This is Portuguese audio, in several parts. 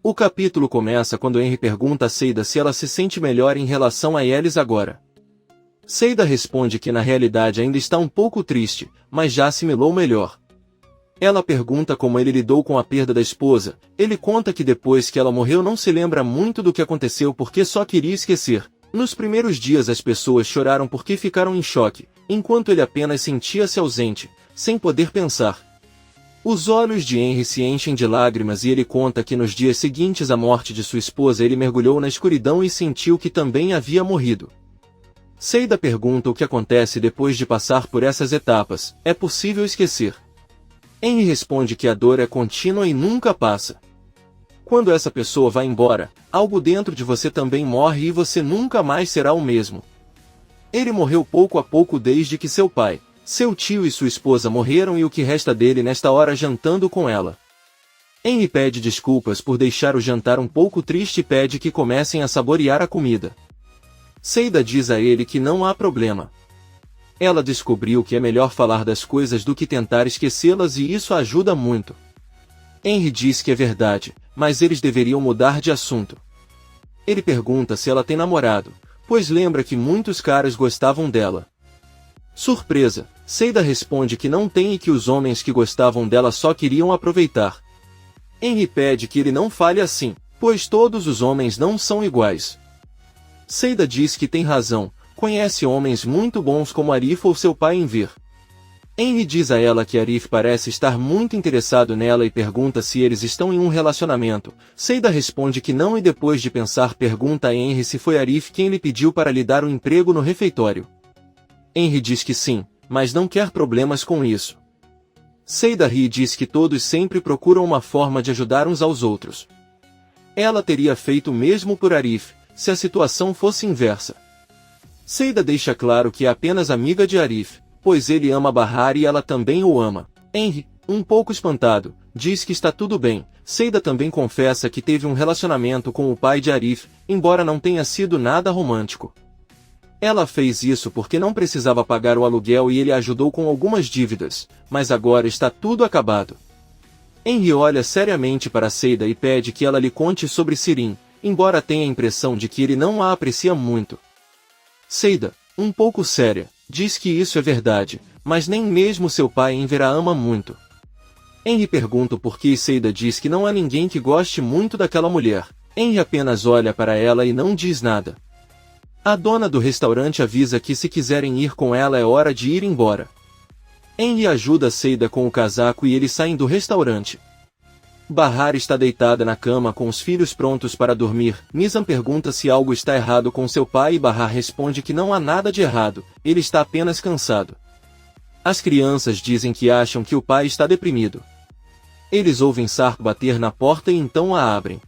O capítulo começa quando Henry pergunta a Seida se ela se sente melhor em relação a eles agora. Seida responde que na realidade ainda está um pouco triste, mas já assimilou melhor. Ela pergunta como ele lidou com a perda da esposa. Ele conta que depois que ela morreu não se lembra muito do que aconteceu porque só queria esquecer. Nos primeiros dias as pessoas choraram porque ficaram em choque, enquanto ele apenas sentia-se ausente, sem poder pensar. Os olhos de Henry se enchem de lágrimas e ele conta que nos dias seguintes à morte de sua esposa ele mergulhou na escuridão e sentiu que também havia morrido. Seida pergunta o que acontece depois de passar por essas etapas. É possível esquecer? Henry responde que a dor é contínua e nunca passa. Quando essa pessoa vai embora, algo dentro de você também morre e você nunca mais será o mesmo. Ele morreu pouco a pouco desde que seu pai, seu tio e sua esposa morreram e o que resta dele nesta hora jantando com ela. Henry pede desculpas por deixar o jantar um pouco triste e pede que comecem a saborear a comida. Seida diz a ele que não há problema. Ela descobriu que é melhor falar das coisas do que tentar esquecê-las e isso ajuda muito. Henry diz que é verdade, mas eles deveriam mudar de assunto. Ele pergunta se ela tem namorado, pois lembra que muitos caras gostavam dela. Surpresa, Seida responde que não tem e que os homens que gostavam dela só queriam aproveitar. Henry pede que ele não fale assim, pois todos os homens não são iguais. Seida diz que tem razão. Conhece homens muito bons como Arif ou seu pai em ver. Henry diz a ela que Arif parece estar muito interessado nela e pergunta se eles estão em um relacionamento. Seida responde que não e depois de pensar pergunta a Henry se foi Arif quem lhe pediu para lhe dar um emprego no refeitório. Henry diz que sim, mas não quer problemas com isso. Seida ri e diz que todos sempre procuram uma forma de ajudar uns aos outros. Ela teria feito o mesmo por Arif, se a situação fosse inversa. Seida deixa claro que é apenas amiga de Arif, pois ele ama Bahar e ela também o ama. Henry, um pouco espantado, diz que está tudo bem. Seida também confessa que teve um relacionamento com o pai de Arif, embora não tenha sido nada romântico. Ela fez isso porque não precisava pagar o aluguel e ele a ajudou com algumas dívidas, mas agora está tudo acabado. Henry olha seriamente para Seida e pede que ela lhe conte sobre Sirin, embora tenha a impressão de que ele não a aprecia muito. Seida, um pouco séria, diz que isso é verdade, mas nem mesmo seu pai Enver a ama muito. Henry pergunta por que Seida diz que não há ninguém que goste muito daquela mulher. Henry apenas olha para ela e não diz nada. A dona do restaurante avisa que se quiserem ir com ela é hora de ir embora. Henry ajuda Seida com o casaco e eles saem do restaurante. Bahar está deitada na cama com os filhos prontos para dormir. Nizam pergunta se algo está errado com seu pai e Bahar responde que não há nada de errado, ele está apenas cansado. As crianças dizem que acham que o pai está deprimido. Eles ouvem Sark bater na porta e então a abrem.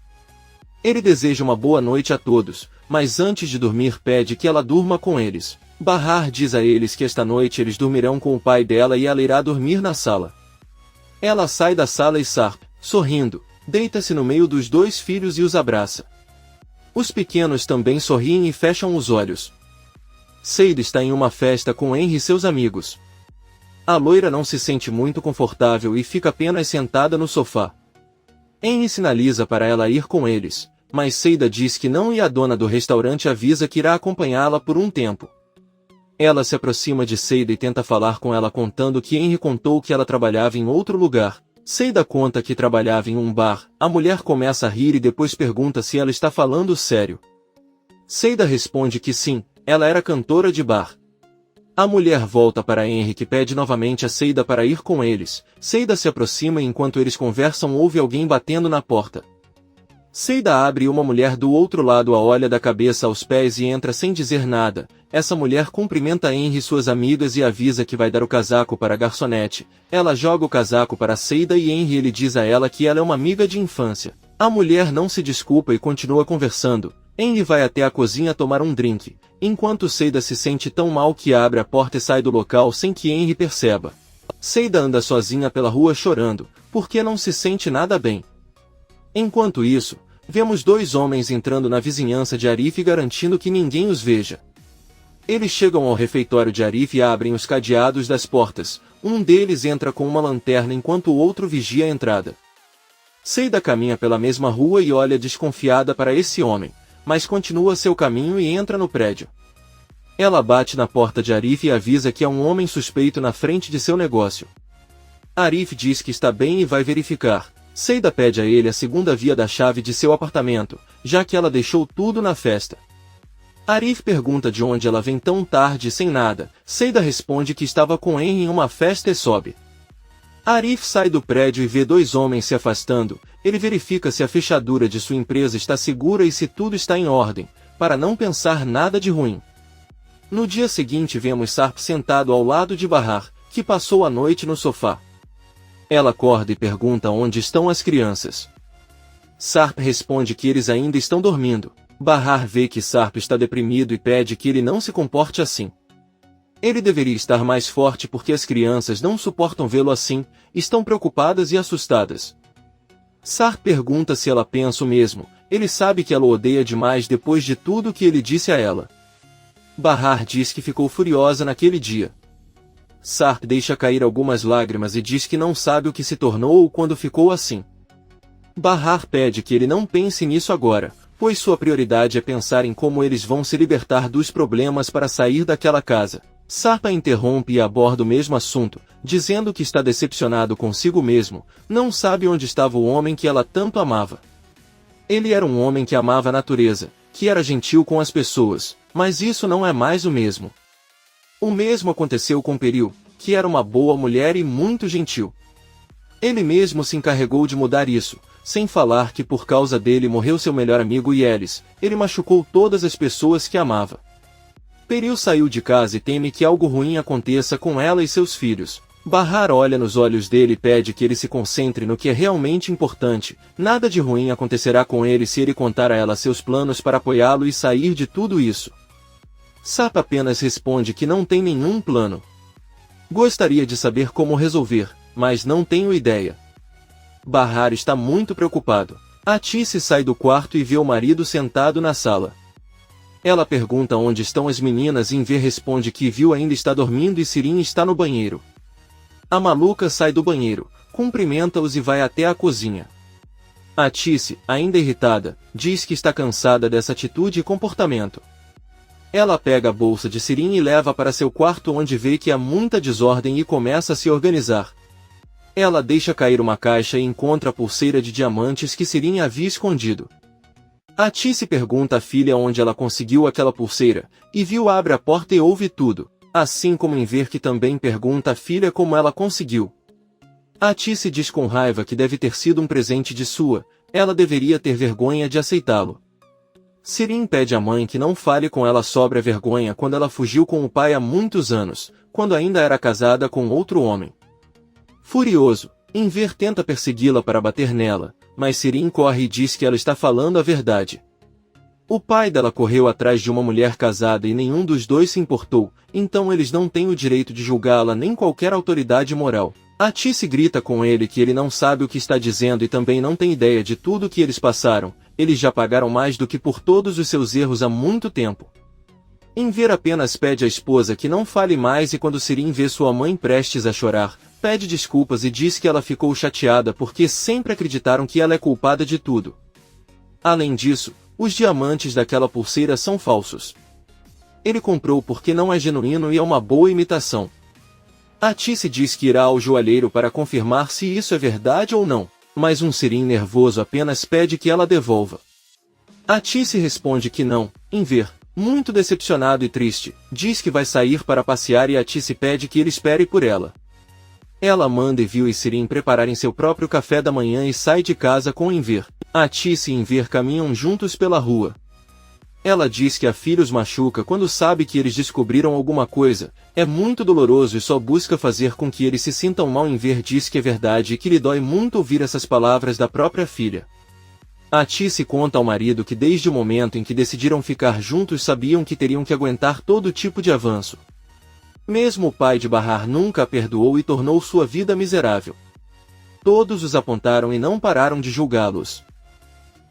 Ele deseja uma boa noite a todos, mas antes de dormir pede que ela durma com eles. Bahar diz a eles que esta noite eles dormirão com o pai dela e ela irá dormir na sala. Ela sai da sala e Sark, sorrindo, deita-se no meio dos dois filhos e os abraça. Os pequenos também sorriem e fecham os olhos. Seida está em uma festa com Henry e seus amigos. A loira não se sente muito confortável e fica apenas sentada no sofá. Henry sinaliza para ela ir com eles, mas Seida diz que não e a dona do restaurante avisa que irá acompanhá-la por um tempo. Ela se aproxima de Seida e tenta falar com ela contando que Henry contou que ela trabalhava em outro lugar. Seida conta que trabalhava em um bar. A mulher começa a rir e depois pergunta se ela está falando sério. Seida responde que sim, ela era cantora de bar. A mulher volta para Henry que pede novamente a Seida para ir com eles. Seida se aproxima e enquanto eles conversam ouve alguém batendo na porta. Seida abre e uma mulher do outro lado a olha da cabeça aos pés e entra sem dizer nada. Essa mulher cumprimenta Henry e suas amigas e avisa que vai dar o casaco para a garçonete. Ela joga o casaco para Seida e Henry ele diz a ela que ela é uma amiga de infância. A mulher não se desculpa e continua conversando. Henry vai até a cozinha tomar um drink, enquanto Seida se sente tão mal que abre a porta e sai do local sem que Henry perceba. Seida anda sozinha pela rua chorando, porque não se sente nada bem. Enquanto isso, vemos dois homens entrando na vizinhança de Arif garantindo que ninguém os veja. Eles chegam ao refeitório de Arif e abrem os cadeados das portas. Um deles entra com uma lanterna enquanto o outro vigia a entrada. Seida caminha pela mesma rua e olha desconfiada para esse homem, mas continua seu caminho e entra no prédio. Ela bate na porta de Arif e avisa que há um homem suspeito na frente de seu negócio. Arif diz que está bem e vai verificar. Seida pede a ele a segunda via da chave de seu apartamento, já que ela deixou tudo na festa. Arif pergunta de onde ela vem tão tarde sem nada. Seida responde que estava com Henry em uma festa e sobe. Arif sai do prédio e vê dois homens se afastando. Ele verifica se a fechadura de sua empresa está segura e se tudo está em ordem, para não pensar nada de ruim. No dia seguinte vemos Sarp sentado ao lado de Bahar, que passou a noite no sofá. Ela acorda e pergunta onde estão as crianças. Sarp responde que eles ainda estão dormindo. Bahar vê que Sarp está deprimido e pede que ele não se comporte assim. Ele deveria estar mais forte porque as crianças não suportam vê-lo assim, estão preocupadas e assustadas. Sarp pergunta se ela pensa o mesmo. Ele sabe que ela o odeia demais depois de tudo que ele disse a ela. Bahar diz que ficou furiosa naquele dia. Sarp deixa cair algumas lágrimas e diz que não sabe o que se tornou ou quando ficou assim. Bahar pede que ele não pense nisso agora, pois sua prioridade é pensar em como eles vão se libertar dos problemas para sair daquela casa. Sarp a interrompe e aborda o mesmo assunto, dizendo que está decepcionado consigo mesmo, não sabe onde estava o homem que ela tanto amava. Ele era um homem que amava a natureza, que era gentil com as pessoas, mas isso não é mais o mesmo. O mesmo aconteceu com Peril, que era uma boa mulher e muito gentil. Ele mesmo se encarregou de mudar isso, sem falar que por causa dele morreu seu melhor amigo Yelis. Ele machucou todas as pessoas que amava. Peril saiu de casa e teme que algo ruim aconteça com ela e seus filhos. Bahar olha nos olhos dele e pede que ele se concentre no que é realmente importante. Nada de ruim acontecerá com ele se ele contar a ela seus planos para apoiá-lo e sair de tudo isso. Sarp apenas responde que não tem nenhum plano. Gostaria de saber como resolver, mas não tenho ideia. Bahar está muito preocupado. Atice sai do quarto e vê o marido sentado na sala. Ela pergunta onde estão as meninas e Enver responde que Viu ainda está dormindo e Sirin está no banheiro. A maluca sai do banheiro, cumprimenta-os e vai até a cozinha. Atice, ainda irritada, diz que está cansada dessa atitude e comportamento. Ela pega a bolsa de Sirin e leva para seu quarto onde vê que há muita desordem e começa a se organizar. Ela deixa cair uma caixa e encontra a pulseira de diamantes que Sirin havia escondido. Atice pergunta à filha onde ela conseguiu aquela pulseira, e Viu abre a porta e ouve tudo, assim como Enver que também pergunta à filha como ela conseguiu. Atice diz com raiva que deve ter sido um presente de sua, ela deveria ter vergonha de aceitá-lo. Sirin pede à mãe que não fale com ela sobre a vergonha quando ela fugiu com o pai há muitos anos, quando ainda era casada com outro homem. Furioso, Enver tenta persegui-la para bater nela, mas Sirin corre e diz que ela está falando a verdade. O pai dela correu atrás de uma mulher casada e nenhum dos dois se importou, então eles não têm o direito de julgá-la nem qualquer autoridade moral. Atice grita com ele que ele não sabe o que está dizendo e também não tem ideia de tudo que eles passaram. Eles já pagaram mais do que por todos os seus erros há muito tempo. Enver apenas pede à esposa que não fale mais e quando Sirin vê sua mãe prestes a chorar, pede desculpas e diz que ela ficou chateada porque sempre acreditaram que ela é culpada de tudo. Além disso, os diamantes daquela pulseira são falsos. Ele comprou porque não é genuíno e é uma boa imitação. Atice diz que irá ao joalheiro para confirmar se isso é verdade ou não, mas Sirin nervoso apenas pede que ela devolva. Atice responde que não. Enver, muito decepcionado e triste, diz que vai sair para passear e Atice pede que ele espere por ela. Ela manda Viu e Sirin prepararem seu próprio café da manhã e sai de casa com Enver. Atice e Enver caminham juntos pela rua. Ela diz que a filha os machuca quando sabe que eles descobriram alguma coisa, é muito doloroso e só busca fazer com que eles se sintam mal. Enver diz que é verdade e que lhe dói muito ouvir essas palavras da própria filha. Atice conta ao marido que desde o momento em que decidiram ficar juntos sabiam que teriam que aguentar todo tipo de avanço. Mesmo o pai de Bahar nunca a perdoou e tornou sua vida miserável. Todos os apontaram e não pararam de julgá-los.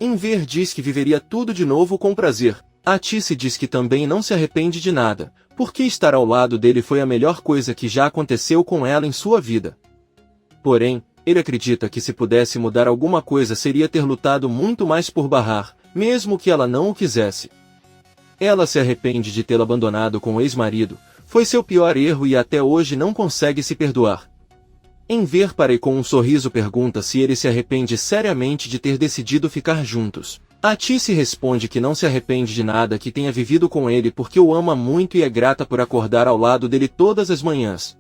Enver diz que viveria tudo de novo com prazer. Atice diz que também não se arrepende de nada, porque estar ao lado dele foi a melhor coisa que já aconteceu com ela em sua vida. Porém, Ele acredita que se pudesse mudar alguma coisa seria ter lutado muito mais por Bahar, mesmo que ela não o quisesse. Ela se arrepende de tê-lo abandonado com o ex-marido, foi seu pior erro e até hoje não consegue se perdoar. Enver para e com um sorriso pergunta se ele se arrepende seriamente de ter decidido ficar juntos. Atice responde que não se arrepende de nada, que tenha vivido com ele porque o ama muito e é grata por acordar ao lado dele todas as manhãs.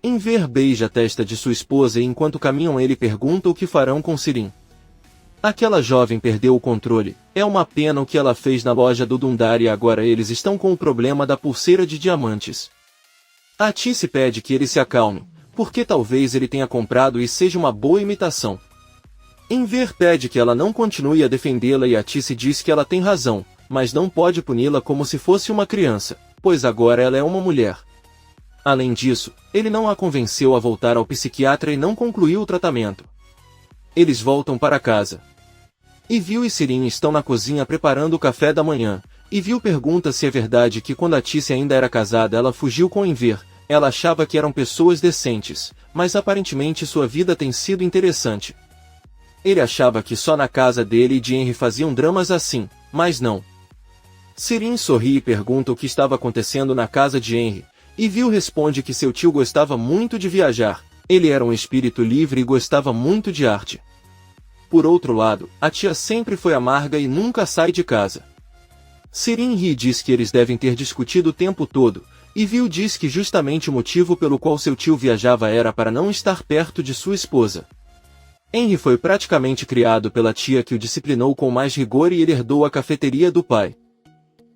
Enver beija a testa de sua esposa e enquanto caminham ele pergunta o que farão com Sirin. Aquela jovem perdeu o controle, é uma pena o que ela fez na loja do Dundar e agora eles estão com o problema da pulseira de diamantes. Atice pede que ele se acalme, porque talvez ele tenha comprado e seja uma boa imitação. Enver pede que ela não continue a defendê-la e Atice diz que ela tem razão, mas não pode puni-la como se fosse uma criança, pois agora ela é uma mulher. Além disso, ele não a convenceu a voltar ao psiquiatra e não concluiu o tratamento. Eles voltam para casa. Ivil e Sirin estão na cozinha preparando o café da manhã. Ivil pergunta se é verdade que quando Atice ainda era casada ela fugiu com Enver. Ela achava que eram pessoas decentes, mas aparentemente sua vida tem sido interessante. Ele achava que só na casa dele e de Henry faziam dramas assim, mas não. Sirin sorri e pergunta o que estava acontecendo na casa de Henry. Ivil responde que seu tio gostava muito de viajar, ele era um espírito livre e gostava muito de arte. Por outro lado, a tia sempre foi amarga e nunca sai de casa. Sirin ri e diz que eles devem ter discutido o tempo todo, Ivil diz que justamente o motivo pelo qual seu tio viajava era para não estar perto de sua esposa. Henry foi praticamente criado pela tia que o disciplinou com mais rigor e ele herdou a cafeteria do pai.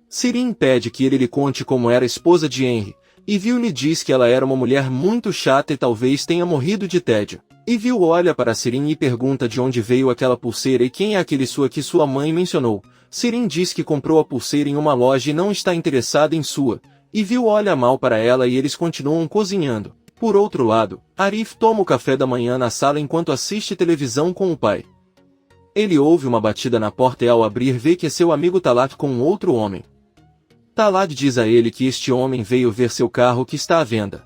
Sirin pede que ele lhe conte como era a esposa de Henry. Ivil lhe diz que ela era uma mulher muito chata e talvez tenha morrido de tédio. Ivil olha para Sirin e pergunta de onde veio aquela pulseira e quem é aquele sua que sua mãe mencionou. Sirin diz que comprou a pulseira em uma loja e não está interessada em sua. Ivil olha mal para ela e eles continuam cozinhando. Por outro lado, Arif toma o café da manhã na sala enquanto assiste televisão com o pai. Ele ouve uma batida na porta e ao abrir vê que é seu amigo Talat com um outro homem. Talat diz a ele que este homem veio ver seu carro que está à venda.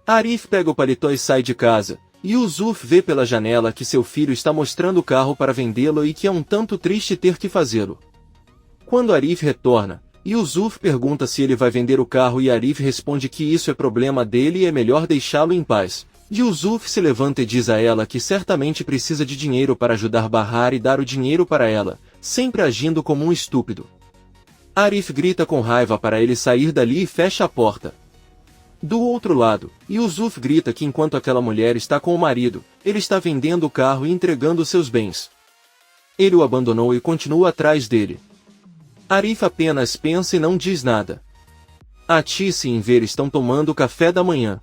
Arif pega o paletó e sai de casa, e Yusuf vê pela janela que seu filho está mostrando o carro para vendê-lo e que é um tanto triste ter que fazê-lo. Quando Arif retorna, Yusuf pergunta se ele vai vender o carro e Arif responde que isso é problema dele e é melhor deixá-lo em paz. Yusuf se levanta e diz a ela que certamente precisa de dinheiro para ajudar Bahar e dar o dinheiro para ela, sempre agindo como um estúpido. Arif grita com raiva para ele sair dali e fecha a porta. Do outro lado, Yusuf grita que enquanto aquela mulher está com o marido, ele está vendendo o carro e entregando seus bens. Ele o abandonou e continua atrás dele. Arif apenas pensa e não diz nada. Atice e Enver estão tomando o café da manhã.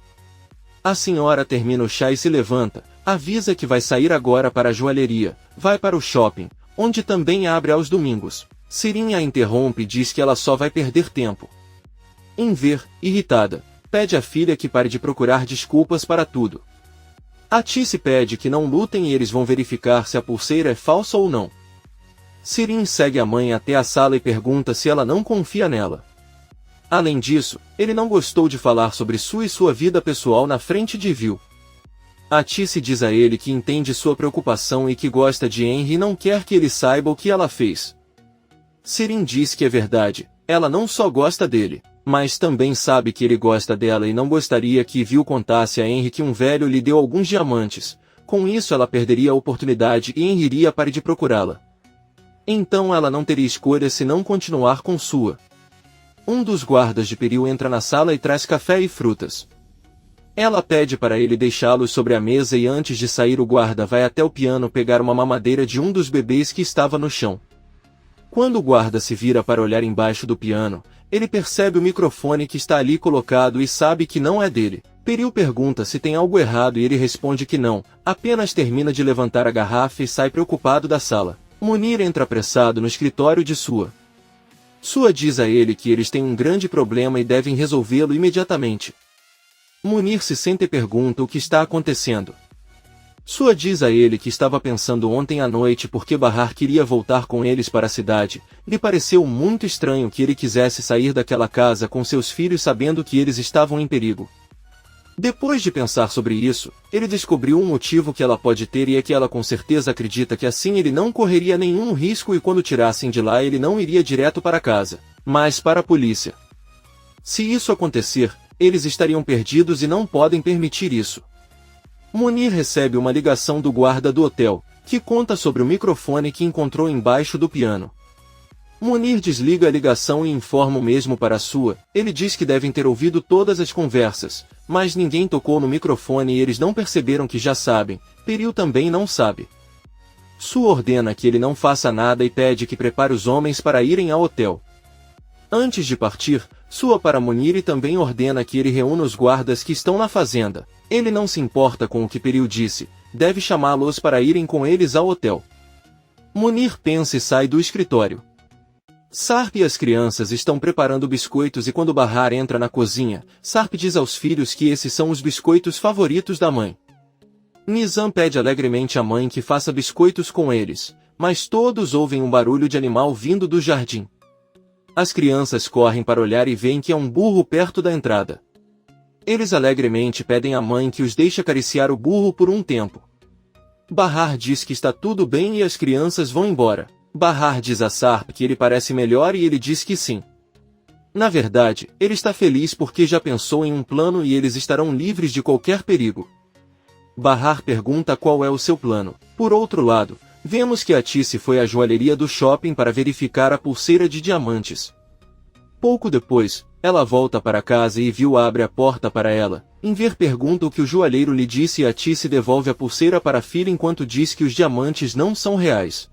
A senhora termina o chá e se levanta, avisa que vai sair agora para a joalheria, vai para o shopping, onde também abre aos domingos. Sirin a interrompe e diz que ela só vai perder tempo. Enver, irritada, pede à filha que pare de procurar desculpas para tudo. Atice pede que não lutem e eles vão verificar se a pulseira é falsa ou não. Sirin segue a mãe até a sala e pergunta se ela não confia nela. Além disso, ele não gostou de falar sobre sua vida pessoal na frente de Ivil. Atice diz a ele que entende sua preocupação e que gosta de Henry e não quer que ele saiba o que ela fez. Sirin diz que é verdade, ela não só gosta dele, mas também sabe que ele gosta dela e não gostaria que Ivil contasse a Henry que um velho lhe deu alguns diamantes, com isso ela perderia a oportunidade e Henry iria parar de procurá-la. Então ela não teria escolha senão continuar com sua. Um dos guardas de Peril entra na sala e traz café e frutas. Ela pede para ele deixá-los sobre a mesa e antes de sair o guarda vai até o piano pegar uma mamadeira de um dos bebês que estava no chão. Quando o guarda se vira para olhar embaixo do piano, ele percebe o microfone que está ali colocado e sabe que não é dele. Peril pergunta se tem algo errado e ele responde que não, apenas termina de levantar a garrafa e sai preocupado da sala. Munir entra apressado no escritório de Sua. Sua diz a ele que eles têm um grande problema e devem resolvê-lo imediatamente. Munir se sente e pergunta o que está acontecendo. Sua diz a ele que estava pensando ontem à noite porque Bahar queria voltar com eles para a cidade. Lhe pareceu muito estranho que ele quisesse sair daquela casa com seus filhos sabendo que eles estavam em perigo. Depois de pensar sobre isso, ele descobriu um motivo que ela pode ter e é que ela com certeza acredita que assim ele não correria nenhum risco e quando tirassem de lá ele não iria direto para casa, mas para a polícia. Se isso acontecer, eles estariam perdidos e não podem permitir isso. Munir recebe uma ligação do guarda do hotel, que conta sobre o microfone que encontrou embaixo do piano. Munir desliga a ligação e informa o mesmo para a sua. Ele diz que devem ter ouvido todas as conversas, mas ninguém tocou no microfone e eles não perceberam que já sabem. Peril também não sabe. Sua ordena que ele não faça nada e pede que prepare os homens para irem ao hotel. Antes de partir, Sua para Munir e também ordena que ele reúna os guardas que estão na fazenda. Ele não se importa com o que Peril disse, deve chamá-los para irem com eles ao hotel. Munir pensa e sai do escritório. Sarp e as crianças estão preparando biscoitos e quando Bahar entra na cozinha, Sarp diz aos filhos que esses são os biscoitos favoritos da mãe. Nizam pede alegremente à mãe que faça biscoitos com eles, mas todos ouvem um barulho de animal vindo do jardim. As crianças correm para olhar e veem que é um burro perto da entrada. Eles alegremente pedem à mãe que os deixe acariciar o burro por um tempo. Bahar diz que está tudo bem e as crianças vão embora. Bahar diz a Sarp que ele parece melhor e ele diz que sim. Na verdade, ele está feliz porque já pensou em um plano e eles estarão livres de qualquer perigo. Bahar pergunta qual é o seu plano. Por outro lado, vemos que Atice foi à joalheria do shopping para verificar a pulseira de diamantes. Pouco depois, ela volta para casa e Viu abre a porta para ela. Enver pergunta o que o joalheiro lhe disse e Atice devolve a pulseira para a filha enquanto diz que os diamantes não são reais.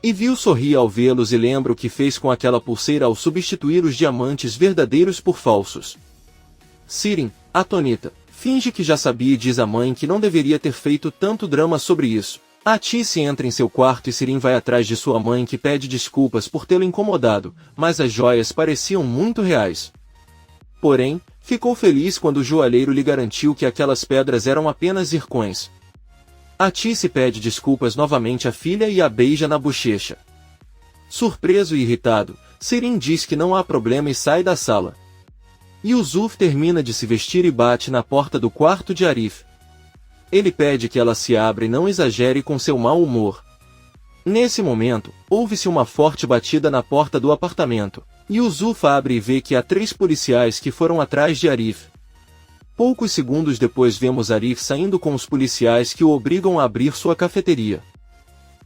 E Viu sorri ao vê-los e lembra o que fez com aquela pulseira ao substituir os diamantes verdadeiros por falsos. Sirin, atônita, finge que já sabia e diz à mãe que não deveria ter feito tanto drama sobre isso. Atice entra em seu quarto e Sirin vai atrás de sua mãe que pede desculpas por tê-lo incomodado, mas as joias pareciam muito reais. Porém, ficou feliz quando o joalheiro lhe garantiu que aquelas pedras eram apenas zircões. Atice pede desculpas novamente à filha e a beija na bochecha. Surpreso e irritado, Sirin diz que não há problema e sai da sala. Yusuf termina de se vestir e bate na porta do quarto de Arif. Ele pede que ela se abra e não exagere com seu mau humor. Nesse momento, ouve-se uma forte batida na porta do apartamento. Yusuf abre e vê que há 3 policiais que foram atrás de Arif. Poucos segundos depois vemos Arif saindo com os policiais que o obrigam a abrir sua cafeteria.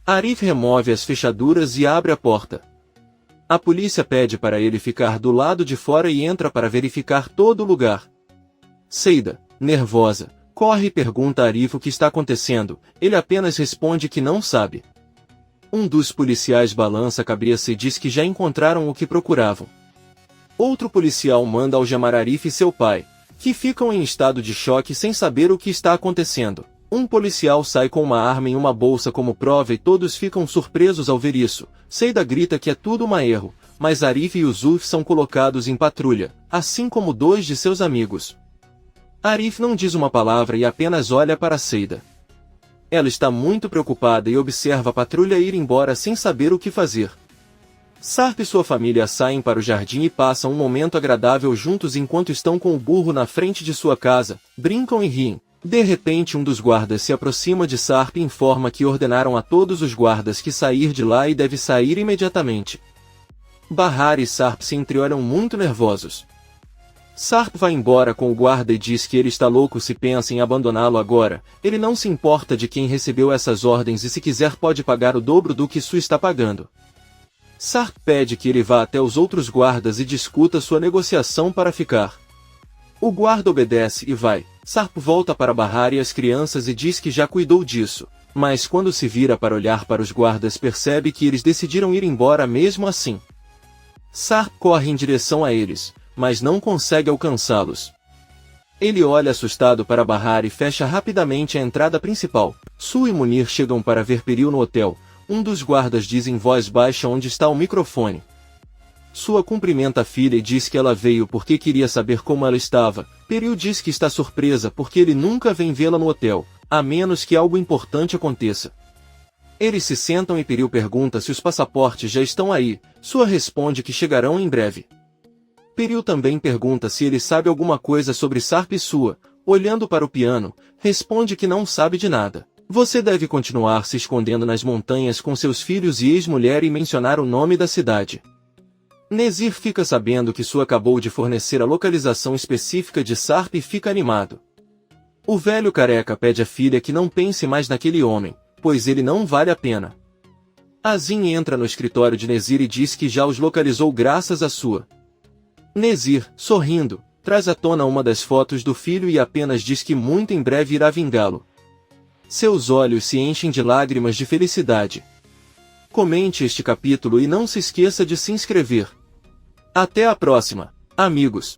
Arif remove as fechaduras e abre a porta. A polícia pede para ele ficar do lado de fora e entra para verificar todo o lugar. Seida, nervosa, corre e pergunta a Arif o que está acontecendo, ele apenas responde que não sabe. Um dos policiais balança a cabeça e diz que já encontraram o que procuravam. Outro policial manda algemar Arif e seu pai, que ficam em estado de choque sem saber o que está acontecendo. Um policial sai com uma arma em uma bolsa como prova e todos ficam surpresos ao ver isso. Seida grita que é tudo um erro, mas Arif e Yusuf são colocados em patrulha, assim como 2 de seus amigos. Arif não diz uma palavra e apenas olha para Seida. Ela está muito preocupada e observa a patrulha ir embora sem saber o que fazer. Sarp e sua família saem para o jardim e passam um momento agradável juntos enquanto estão com o burro na frente de sua casa, brincam e riem. De repente um dos guardas se aproxima de Sarp e informa que ordenaram a todos os guardas que sair de lá e deve sair imediatamente. Bahar e Sarp se entreolham muito nervosos. Sarp vai embora com o guarda e diz que ele está louco se pensa em abandoná-lo agora, ele não se importa de quem recebeu essas ordens e se quiser pode pagar o dobro do que Su está pagando. Sarp pede que ele vá até os outros guardas e discuta sua negociação para ficar. O guarda obedece e vai. Sarp volta para Bahar e as crianças e diz que já cuidou disso, mas quando se vira para olhar para os guardas percebe que eles decidiram ir embora mesmo assim. Sarp corre em direção a eles, mas não consegue alcançá-los. Ele olha assustado para Bahar e fecha rapidamente a entrada principal. Su e Munir chegam para ver Peril no hotel. Um dos guardas diz em voz baixa onde está o microfone. Sua cumprimenta a filha e diz que ela veio porque queria saber como ela estava. Peril diz que está surpresa porque ele nunca vem vê-la no hotel, a menos que algo importante aconteça. Eles se sentam e Peril pergunta se os passaportes já estão aí. Sua responde que chegarão em breve. Peril também pergunta se ele sabe alguma coisa sobre Sarp e Sua. olhando para o piano, responde que não sabe de nada. Você deve continuar se escondendo nas montanhas com seus filhos e ex-mulher e mencionar o nome da cidade. Nezir fica sabendo que Sue acabou de fornecer a localização específica de Sarp e fica animado. O velho careca pede à filha que não pense mais naquele homem, pois ele não vale a pena. Azim entra no escritório de Nezir e diz que já os localizou graças a Sue. Nezir, sorrindo, traz à tona uma das fotos do filho e apenas diz que muito em breve irá vingá-lo. Seus olhos se enchem de lágrimas de felicidade. Comente este capítulo e não se esqueça de se inscrever. Até a próxima, amigos!